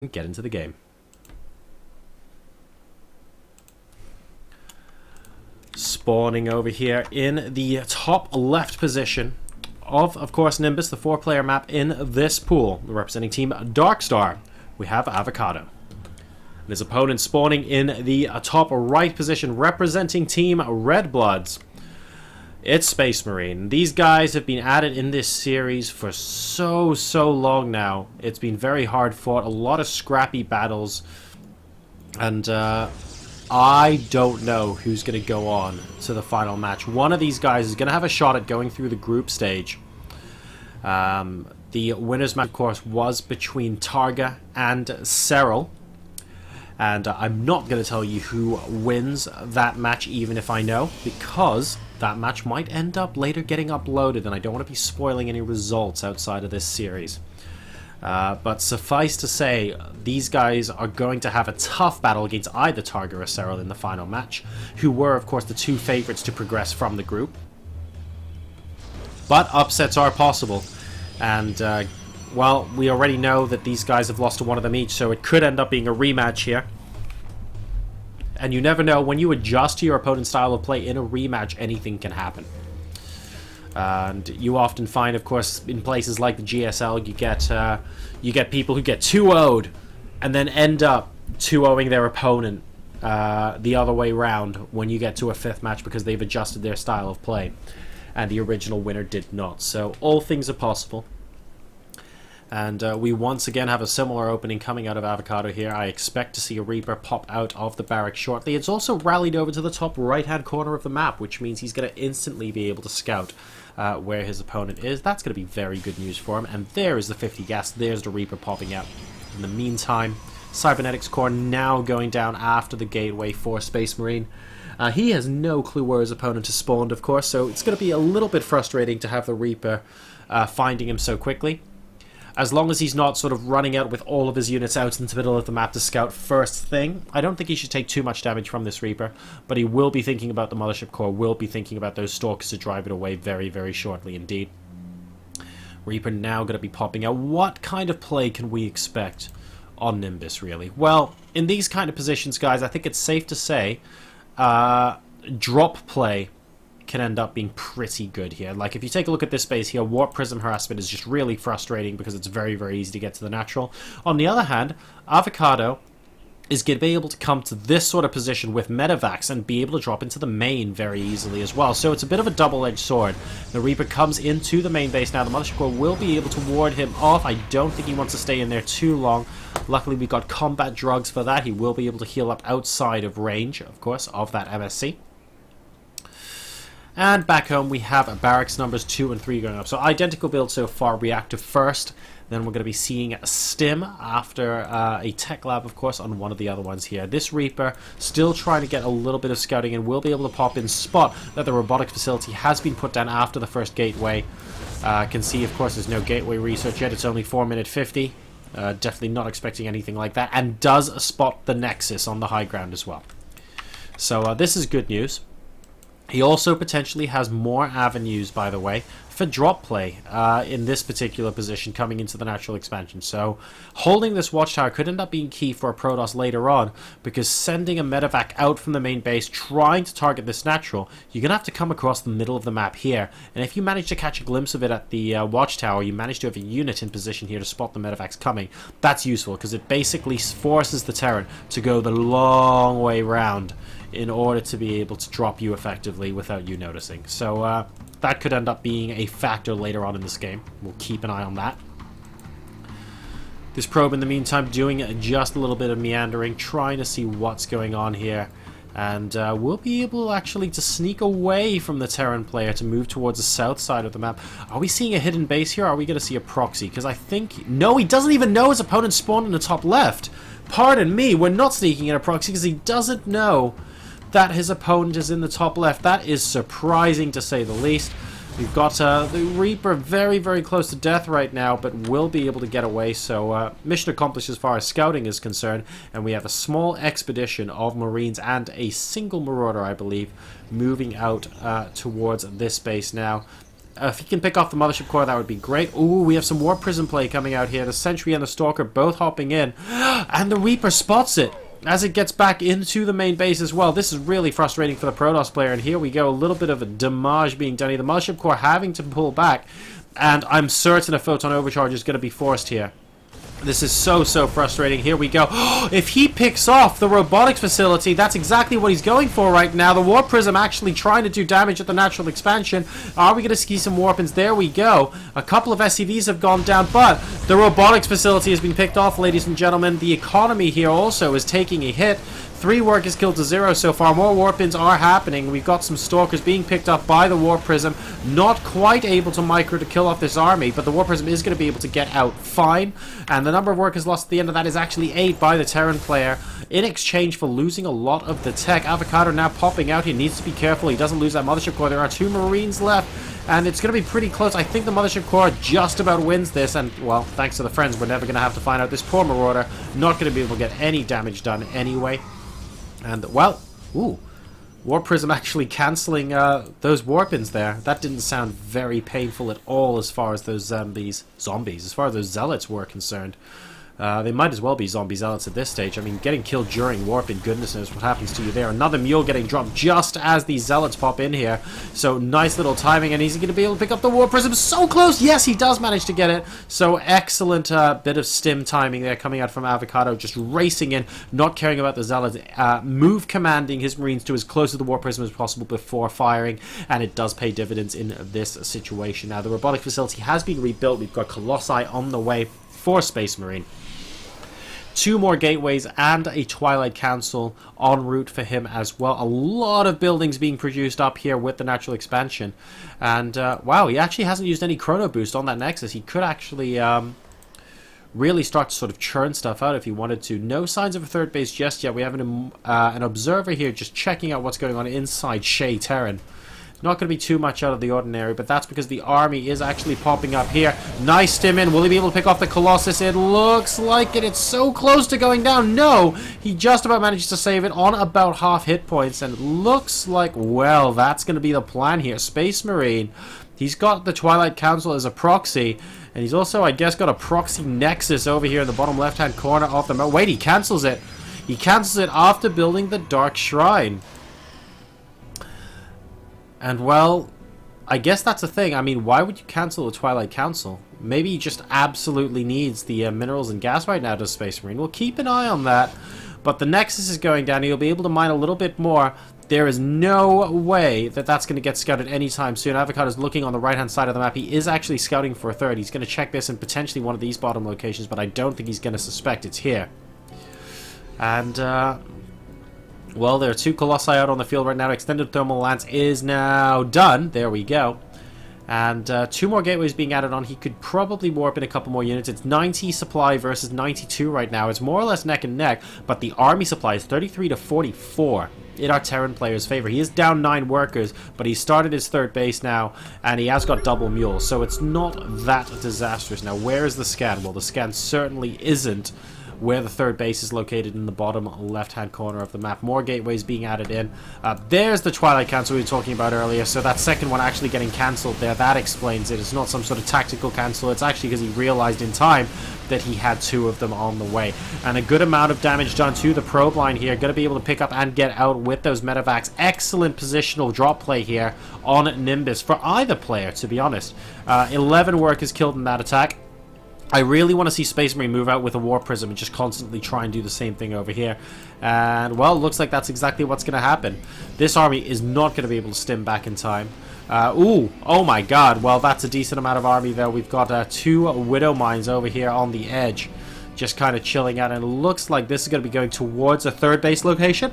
get into the game. Spawning over here in the top left position of course, Nimbus, the 4-player map in this pool, representing Team Darkstar, we have Avokado. And his opponent spawning in the top right position, representing Team Redbloods. It's SpaceMarine. These guys have been at it in this series for so long now. It's been very hard fought, a lot of scrappy battles, and I don't know who's going to go on to the final match. One of these guys is going to have a shot at going through the group stage. The winner's match, of course, was between TargA and Serral. And I'm not going to tell you who wins that match, even if I know, because that match might end up later getting uploaded, and I don't want to be spoiling any results outside of this series. But suffice to say, these guys are going to have a tough battle against either TargA or Serral in the final match, who were, of course, the two favorites to progress from the group. But upsets are possible, and well, we already know that these guys have lost to one of them each, so it could end up being a rematch here. And you never know, when you adjust to your opponent's style of play in a rematch, anything can happen. And you often find, of course, in places like the GSL, you get people who get 2-0'd and then end up 2-0'ing their opponent the other way round when you get to a 5th match because they've adjusted their style of play. And the original winner did not. So all things are possible. And we once again have a similar opening coming out of Avokado here. I expect to see a Reaper pop out of the barracks shortly. It's also rallied over to the top right-hand corner of the map, which means he's going to instantly be able to scout where his opponent is. That's going to be very good news for him. And there is the 50 gas. There's the Reaper popping out. In the meantime, Cybernetics Core now going down after the gateway for SpaceMarine. He has no clue where his opponent has spawned, of course, so it's going to be a little bit frustrating to have the Reaper finding him so quickly. As long as he's not sort of running out with all of his units out into the middle of the map to scout first thing, I don't think he should take too much damage from this Reaper, but he will be thinking about the Mothership Core, will be thinking about those Stalkers to drive it away very shortly indeed. Reaper now going to be popping out. What kind of play can we expect on Nimbus, really? Well, in these kind of positions, guys, I think it's safe to say drop play can end up being pretty good here. Like, if you take a look at this base here, Warp Prism Harassment is just really frustrating because it's very easy to get to the natural. On the other hand, Avokado is going to be able to come to this sort of position with Medivacs and be able to drop into the main very easily as well. So it's a bit of a double-edged sword. The Reaper comes into the main base now. The Mothership Core will be able to ward him off. I don't think he wants to stay in there too long. Luckily, we got combat drugs for that. He will be able to heal up outside of range, of course, of that MSC. And back home, we have barracks numbers 2 and 3 going up. So identical build so far, reactive first. Then we're going to be seeing Stim after a tech lab, of course, on one of the other ones here. This Reaper still trying to get a little bit of scouting and will be able to pop in spot that the robotics facility has been put down after the first gateway. Can see, of course, there's no gateway research yet. It's only 4:50. Definitely not expecting anything like that. And does spot the Nexus on the high ground as well. So this is good news. He also potentially has more avenues, by the way, for drop play in this particular position coming into the natural expansion. So holding this watchtower could end up being key for a Protoss later on, because sending a medevac out from the main base, trying to target this natural, you're going to have to come across the middle of the map here. And if you manage to catch a glimpse of it at the watchtower, you manage to have a unit in position here to spot the medevacs coming. That's useful, because it basically forces the Terran to go the long way round in order to be able to drop you effectively without you noticing. So that could end up being a factor later on in this game. We'll keep an eye on that. This probe, in the meantime, doing just a little bit of meandering, trying to see what's going on here. And we'll be able actually to sneak away from the Terran player to move towards the south side of the map. Are we seeing a hidden base here? Or are we going to see a proxy? Because I think... No, he doesn't even know his opponent spawned in the top left. Pardon me, we're not sneaking in a proxy because he doesn't know that his opponent is in the top left. That is surprising, to say the least. We've got the Reaper very close to death right now, but will be able to get away. So mission accomplished as far as scouting is concerned. And we have a small expedition of Marines and a single Marauder, I believe, moving out towards this base now. If he can pick off the Mothership Core, that would be great. Ooh, we have some Warp Prism play coming out here. The Sentry and the Stalker both hopping in. And the Reaper spots it as it gets back into the main base as well. This is really frustrating for the Protoss player. And here we go, a little bit of a damage being done here. The Mothership Core having to pull back. And I'm certain a Photon Overcharge is going to be forced here. This is so frustrating. Here we go. If he picks off the robotics facility, that's exactly what he's going for right now. The Warp Prism actually trying to do damage at the natural expansion. Are we going to see some Warpins? There we go. A couple of SCVs have gone down, but the robotics facility has been picked off, ladies and gentlemen. The economy here also is taking a hit. 3 workers killed to 0 so far. More Warpins are happening. We've got some Stalkers being picked up by the Warp Prism. Not quite able to micro to kill off this army, but the Warp Prism is going to be able to get out fine. And the number of workers lost at the end of that is actually 8 by the Terran player, in exchange for losing a lot of the tech. Avokado now popping out. He needs to be careful. He doesn't lose that Mothership Core. There are 2 Marines left, and it's going to be pretty close. I think the Mothership Core just about wins this, and, well, thanks to the friends, we're never going to have to find out. This poor Marauder not going to be able to get any damage done anyway. And, well, ooh, Warp Prism actually cancelling those Warpins there. That didn't sound very painful at all as far as those zombies, as far as those Zealots were concerned. They might as well be zombie zealots at this stage. I mean, getting killed during warping, goodness knows what happens to you there. Another mule getting dropped just as these zealots pop in here. So nice little timing, and he's going to be able to pick up the Warp Prism. So close! Yes, he does manage to get it. So excellent bit of stim timing there coming out from Avokado, just racing in, not caring about the zealots, move commanding his Marines to as close to the Warp Prism as possible before firing, and it does pay dividends in this situation. Now, the robotic facility has been rebuilt. We've got Colossi on the way for SpaceMarine. 2 more gateways and a Twilight Council en route for him as well. A lot of buildings being produced up here with the natural expansion. And, wow, he actually hasn't used any chrono boost on that Nexus. He could actually really start to sort of churn stuff out if he wanted to. No signs of a third base just yet. We have an observer here just checking out what's going on inside Shea Terran. Not going to be too much out of the ordinary, but that's because the army is actually popping up here. Nice stim in. Will he be able to pick off the Colossus? It looks like it. It's so close to going down. No! He just about managed to save it on about half hit points, and it looks like, well, that's going to be the plan here. SpaceMarine, he's got the Twilight Council as a proxy, and he's also, I guess, got a proxy Nexus over here in the bottom left-hand corner of the map. Wait, he cancels it. He cancels it after building the Dark Shrine. And, well, I guess that's the thing. I mean, why would you cancel the Twilight Council? Maybe he just absolutely needs the minerals and gas right now to SpaceMarine. We'll keep an eye on that. But the Nexus is going down. He'll be able to mine a little bit more. There is no way that that's going to get scouted anytime soon. Avocado's looking on the right-hand side of the map. He is actually scouting for a third. He's going to check this in potentially one of these bottom locations, but I don't think he's going to suspect it's here. And, well, there are 2 Colossi out on the field right now. Extended Thermal Lance is now done. There we go. And 2 more gateways being added on. He could probably warp in a couple more units. It's 90 supply versus 92 right now. It's more or less neck and neck, but the army supply is 33 to 44 in our Terran player's favor. He is down 9 workers, but he started his third base now, and he has got double mules, so it's not that disastrous. Now, where is the scan? Well, the scan certainly isn't where the third base is located in the bottom left-hand corner of the map. More gateways being added in. There's the Twilight Council we were talking about earlier, so that second one actually getting cancelled there, that explains it. It's not some sort of tactical cancel, it's actually because he realized in time that he had 2 of them on the way. And a good amount of damage done to the probe line here. Going to be able to pick up and get out with those medevacs. Excellent positional drop play here on Nimbus for either player, to be honest. 11 workers killed in that attack. I really want to see SpaceMarine move out with a Warp Prism and just constantly try and do the same thing over here. And, well, it looks like that's exactly what's going to happen. This army is not going to be able to stim back in time. Ooh, oh my god. Well, that's a decent amount of army there. We've got 2 Widow Mines over here on the edge, just kind of chilling out. And it looks like this is going to be going towards a third base location.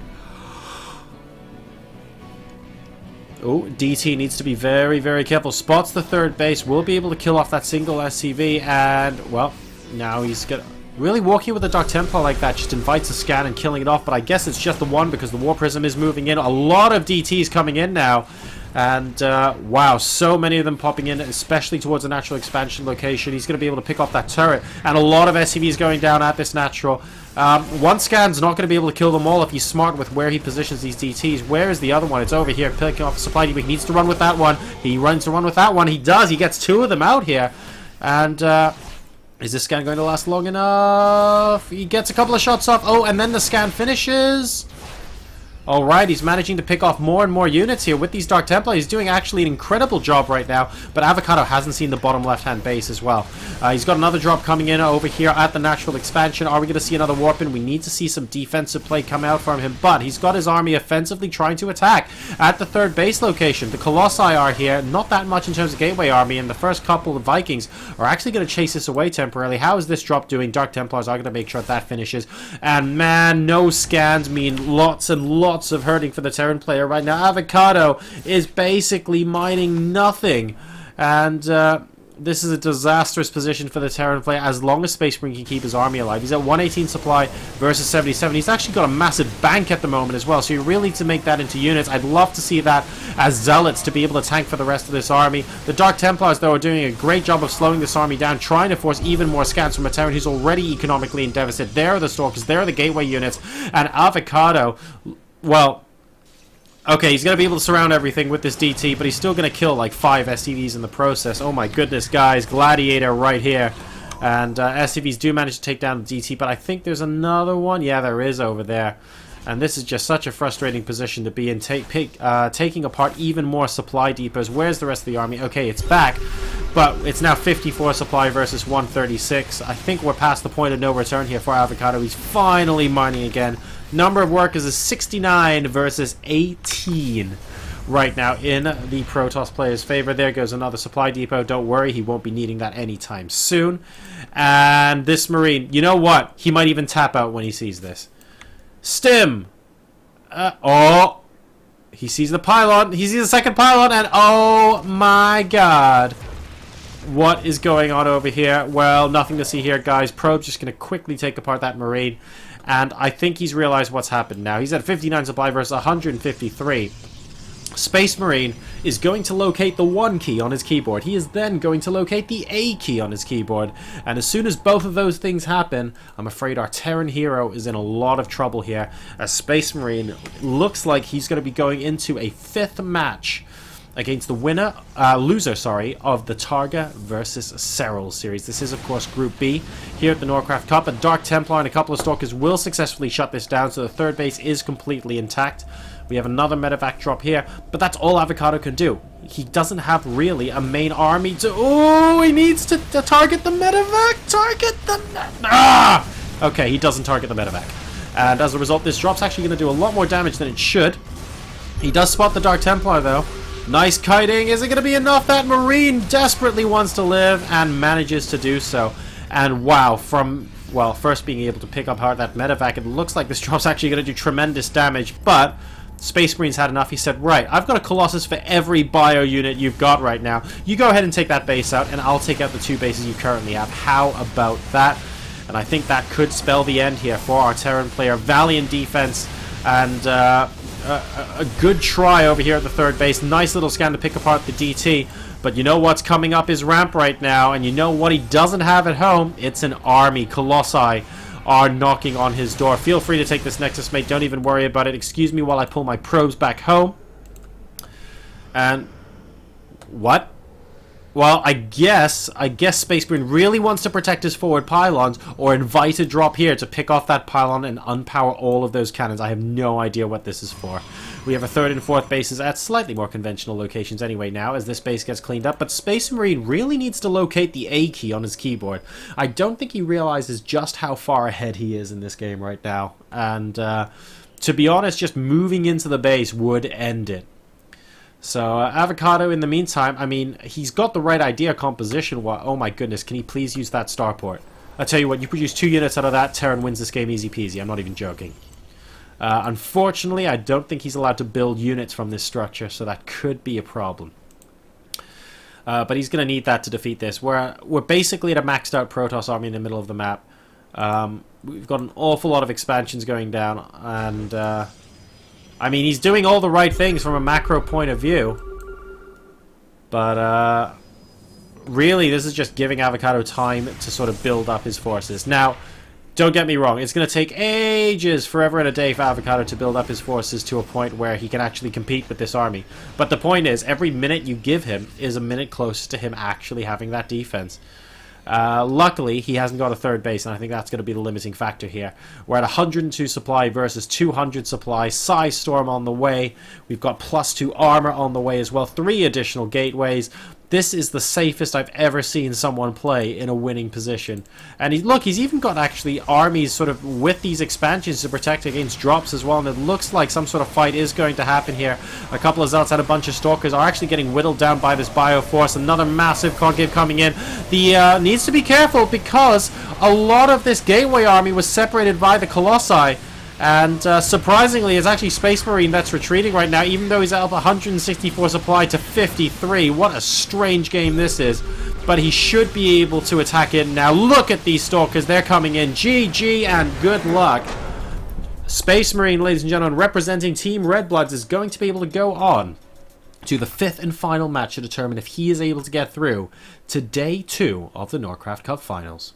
Oh, DT needs to be very, very careful. Spots the third base. Will be able to kill off that single SCV. And, well, now he's got... Really walking with the Dark Templar like that just invites a scan and killing it off. But I guess it's just the one because the Warp Prism is moving in. A lot of DTs coming in now. And, wow, so many of them popping in, especially towards the natural expansion location. He's going to be able to pick off that turret. And a lot of SCVs going down at this natural. One scan's not going to be able to kill them all if he's smart with where he positions these DTs. Where is the other one? It's over here, picking off a supply depot. He needs to run with that one. He runs to run with that one. He does. He gets 2 of them out here. And, is this scan going to last long enough? He gets a couple of shots off. Oh, and then the scan finishes. Alright, he's managing to pick off more and more units here with these Dark Templar. He's doing actually an incredible job right now, but Avokado hasn't seen the bottom left-hand base as well. He's got another drop coming in over here at the natural expansion. Are we going to see another warp in? We need to see some defensive play come out from him, but he's got his army offensively trying to attack at the 3rd base location. The Colossi are here, not that much in terms of gateway army, and the first couple of Vikings are actually going to chase this away temporarily. How is this drop doing? Dark Templars are going to make sure that finishes, and man, no scans mean lots and lots of hurting for the Terran player right now. Avokado is basically mining nothing, and this is a disastrous position for the Terran player as long as SpaceMarine can keep his army alive. He's at 118 supply versus 77. He's actually got a massive bank at the moment as well, so you really need to make that into units. I'd love to see that as zealots to be able to tank for the rest of this army. The Dark Templars, though, are doing a great job of slowing this army down, trying to force even more scans from a Terran who's already economically in deficit. There are the Stalkers, there are the gateway units, and Avokado, well, okay, he's going to be able to surround everything with this DT, but he's still going to kill like 5 SCVs in the process. Oh my goodness, guys. Gladiator right here. And SCVs do manage to take down the DT, but I think there's another one. Yeah, there is over there. And this is just such a frustrating position to be in, taking apart even more supply depots. Where's the rest of the army? Okay, it's back, but it's now 54 supply versus 136. I think we're past the point of no return here for Avokado. He's finally mining again. Number of workers is 69 versus 18 right now in the Protoss player's favor. There goes another supply depot. Don't worry, he won't be needing that anytime soon. And this Marine, you know what? He might even tap out when he sees this. Stim! Oh! He sees the pylon. He sees the second pylon, and oh my god. What is going on over here? Well, nothing to see here, guys. Probe's just going to quickly take apart that Marine. And I think he's realized what's happened now. He's at 59 supply versus 153. SpaceMarine is going to locate the 1 key on his keyboard. He is then going to locate the A key on his keyboard. And as soon as both of those things happen, I'm afraid our Terran hero is in a lot of trouble here, as SpaceMarine looks like he's going to be going into a 5th match against the loser of the TargA versus Serral series. This is, of course, Group B here at the NorCraft Cup. A Dark Templar and a couple of Stalkers will successfully shut this down, so the 3rd base is completely intact. We have another medevac drop here, but that's all Avokado can do. He doesn't have really a main army to... Oh, he needs to target the medevac! Target the... Ah! Okay, he doesn't target the medevac. And as a result, this drop's actually going to do a lot more damage than it should. He does spot the Dark Templar, though. Nice kiting. Is it going to be enough? That Marine desperately wants to live and manages to do so. And wow, from, well, first being able to pick up that medevac, it looks like this drop's actually going to do tremendous damage. But SpaceMarine's had enough. He said, right, I've got a Colossus for every bio unit you've got right now. You go ahead and take that base out, and I'll take out the 2 bases you currently have. How about that? And I think that could spell the end here for our Terran player. Valiant defense and... a good try over here at the 3rd base. Nice little scan to pick apart the DT. But you know what's coming up his ramp right now, and you know what he doesn't have at home? It's an army. Colossi are knocking on his door. Feel free to take this Nexus, mate. Don't even worry about it. Excuse me while I pull my probes back home. And... what? Well, I guess SpaceMarine really wants to protect his forward pylons, or invite a drop here to pick off that pylon and unpower all of those cannons. I have no idea what this is for. We have a 3rd and 4th bases at slightly more conventional locations anyway now, as this base gets cleaned up, but SpaceMarine really needs to locate the A key on his keyboard. I don't think he realizes just how far ahead he is in this game right now, and to be honest, just moving into the base would end it. So, Avokado, in the meantime, I mean, he's got the right idea composition. Oh my goodness, can he please use that starport? I tell you what, you produce 2 units out of that, Terran wins this game easy peasy. I'm not even joking. Unfortunately, I don't think he's allowed to build units from this structure, so that could be a problem. But he's going to need that to defeat this. We're basically at a maxed out Protoss army in the middle of the map. We've got an awful lot of expansions going down, and... I mean, he's doing all the right things from a macro point of view. But, really, this is just giving Avokado time to sort of build up his forces. Now, Don't get me wrong, it's going to take ages, forever and a day for Avokado to build up his forces to a point where he can actually compete with this army. But the point is, every minute you give him is a minute closer to him actually having that defense. Luckily, he hasn't got a third base, and I think that's going to be the limiting factor here. We're at 102 supply versus 200 supply. Size Storm on the way. We've got +2 armor on the way as well. 3 additional gateways. This is the safest I've ever seen someone play in a winning position. And he's even got actually armies sort of with these expansions to protect against drops as well. And it looks like some sort of fight is going to happen here. A couple of Zealots and a bunch of Stalkers are actually getting whittled down by this Bioforce. Another massive concave coming in. The needs to be careful because a lot of this gateway army was separated by the Colossi. And surprisingly, it's actually SpaceMarine that's retreating right now, even though he's up 164 supply to 53. What a strange game this is. But he should be able to attack it now. Look at these Stalkers. They're coming in. GG and good luck. SpaceMarine, ladies and gentlemen, representing Team Redbloods, is going to be able to go on to the 5th and final match to determine if he is able to get through to Day 2 of the NorCraft Cup Finals.